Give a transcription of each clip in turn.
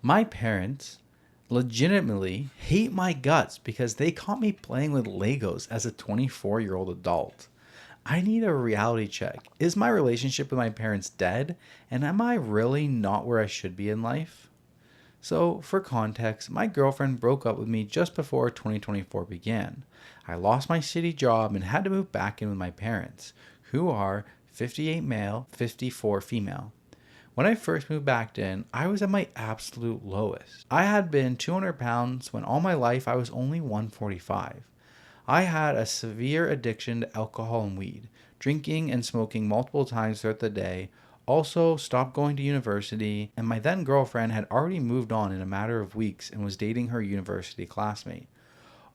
My parents legitimately hate my guts because they caught me playing with Legos as a 24-year-old adult. I need a reality check. Is my relationship with my parents dead? And am I really not where I should be in life? So, for context, my girlfriend broke up with me just before 2024 began. I lost my city job and had to move back in with my parents, who are 58 male, 54 female. When I first moved back in, I was at my absolute lowest. I had been 200 pounds when all my life I was only 145. I had a severe addiction to alcohol and weed, drinking and smoking multiple times throughout the day, also stopped going to university, and my then girlfriend had already moved on in a matter of weeks and was dating her university classmate.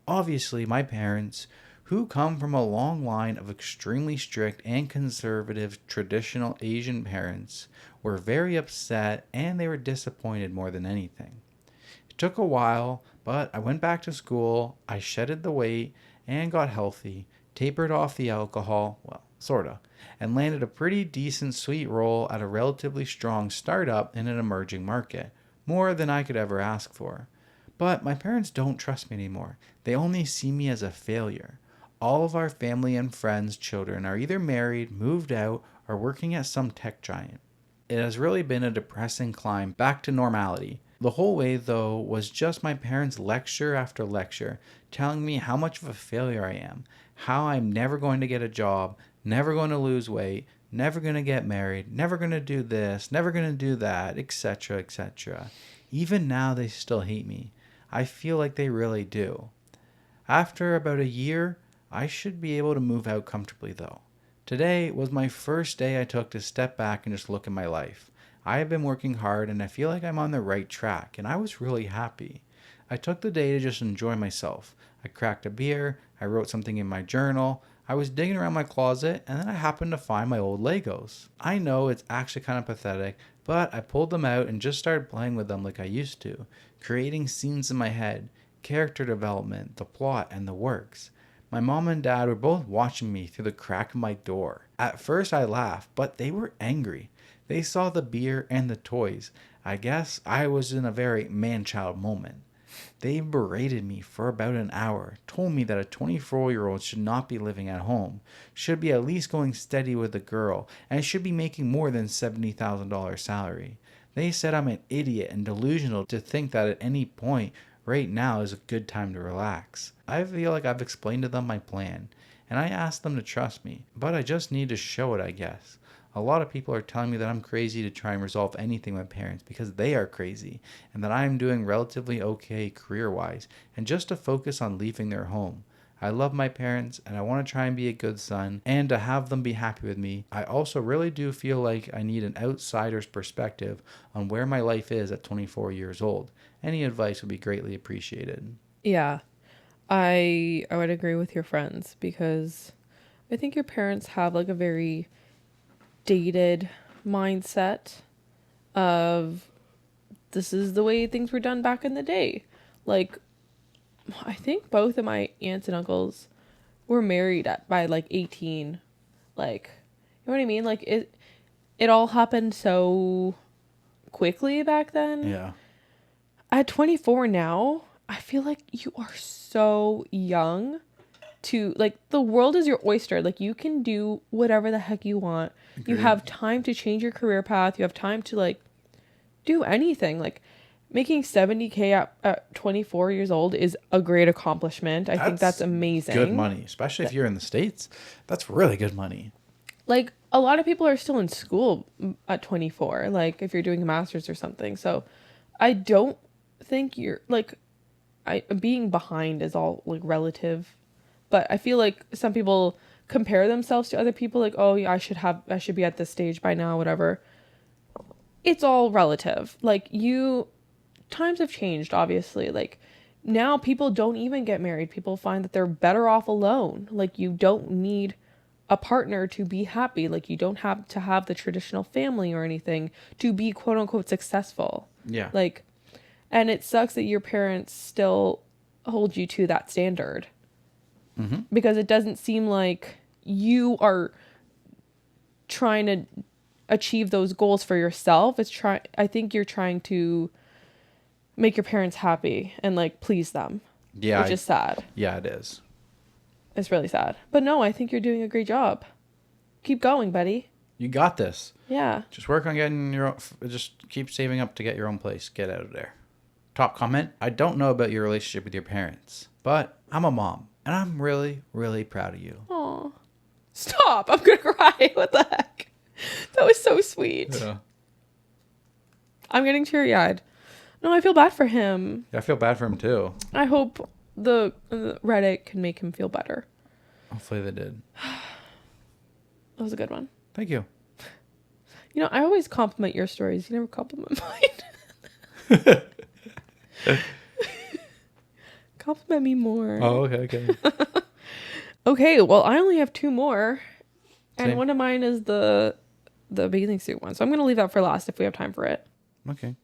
Obviously, my parents, who come from a long line of extremely strict and conservative traditional Asian parents, were very upset and they were disappointed more than anything. It took a while, but I went back to school, I shedded the weight and got healthy, tapered off the alcohol, well, sorta, and landed a pretty decent sweet role at a relatively strong startup in an emerging market, more than I could ever ask for. But my parents don't trust me anymore. They only see me as a failure. All of our family and friends' children are either married, moved out, or working at some tech giant. It has really been a depressing climb back to normality. The whole way, though, was just my parents' lecture after lecture telling me how much of a failure I am, how I'm never going to get a job, never going to lose weight, never going to get married, never going to do this, never going to do that, etc., etc. Even now, they still hate me. I feel like they really do. After about a year, I should be able to move out comfortably, though. Today was my first day I took to step back and just look at my life. I have been working hard and I feel like I'm on the right track, and I was really happy. I took the day to just enjoy myself. I cracked a beer, I wrote something in my journal, I was digging around my closet, and then I happened to find my old Legos. I know it's actually kind of pathetic, but I pulled them out and just started playing with them like I used to, creating scenes in my head, character development, the plot, and the works. My mom and dad were both watching me through the crack of my door. At first I laughed, but they were angry. They saw the beer and the toys. I guess I was in a very man-child moment. They berated me for about an hour, told me that a 24-year-old should not be living at home, should be at least going steady with a girl, and should be making more than $70,000 salary. They said I'm an idiot and delusional to think that at any point right now is a good time to relax. I feel like I've explained to them my plan, and I asked them to trust me, but I just need to show it, I guess. A lot of people are telling me that I'm crazy to try and resolve anything with parents because they are crazy, and that I am doing relatively okay career-wise, and just to focus on leaving their home. I love my parents, and I want to try and be a good son, and to have them be happy with me. I also really do feel like I need an outsider's perspective on where my life is at 24 years old. Any advice would be greatly appreciated. Yeah, I would agree with your friends because I think your parents have like a very dated mindset of this is the way things were done back in the day. Like, I think both of my aunts and uncles were married by like 18. Like, you know what I mean? Like it all happened so quickly back then. Yeah. At 24 now, I feel like you are so young to, like, the world is your oyster. Like, you can do whatever the heck you want. Agreed. You have time to change your career path. You have time to, like, do anything. Like, making 70K at 24 years old is a great accomplishment. I think that's amazing. Good money, especially if you're in the States. That's really good money. Like, a lot of people are still in school at 24, like, if you're doing a master's or something. So, I don't think you're, like, being behind is all, like, relative. But I feel like some people compare themselves to other people, like, oh, yeah, I should be at this stage by now, whatever. It's all relative. Like, times have changed, obviously. Like, now people don't even get married. People find that they're better off alone. Like, you don't need a partner to be happy. Like, you don't have to have the traditional family or anything to be quote unquote successful. Yeah. Like, and it sucks that your parents still hold you to that standard. Mm-hmm. Because it doesn't seem like you are trying to achieve those goals for yourself. I think you're trying to make your parents happy and like please them. Yeah. Which is sad. Yeah, it is. It's really sad. But no, I think you're doing a great job. Keep going, buddy. You got this. Yeah. Just work on getting your own, just keep saving up to get your own place. Get out of there. Top comment. I don't know about your relationship with your parents, but I'm a mom and I'm really, really proud of you. Aw. Stop. I'm going to cry. What the heck? That was so sweet. Yeah. I'm getting teary-eyed. No, I feel bad for him. I feel bad for him too. I hope the Reddit can make him feel better. Hopefully they did. That was a good one. Thank you. You know, I always compliment your stories. You never compliment mine. Compliment me more. Oh, okay. Okay, well, I only have 2 more. And Same. one of mine is the bathing suit one. So I'm going to leave that for last if we have time for it. Okay.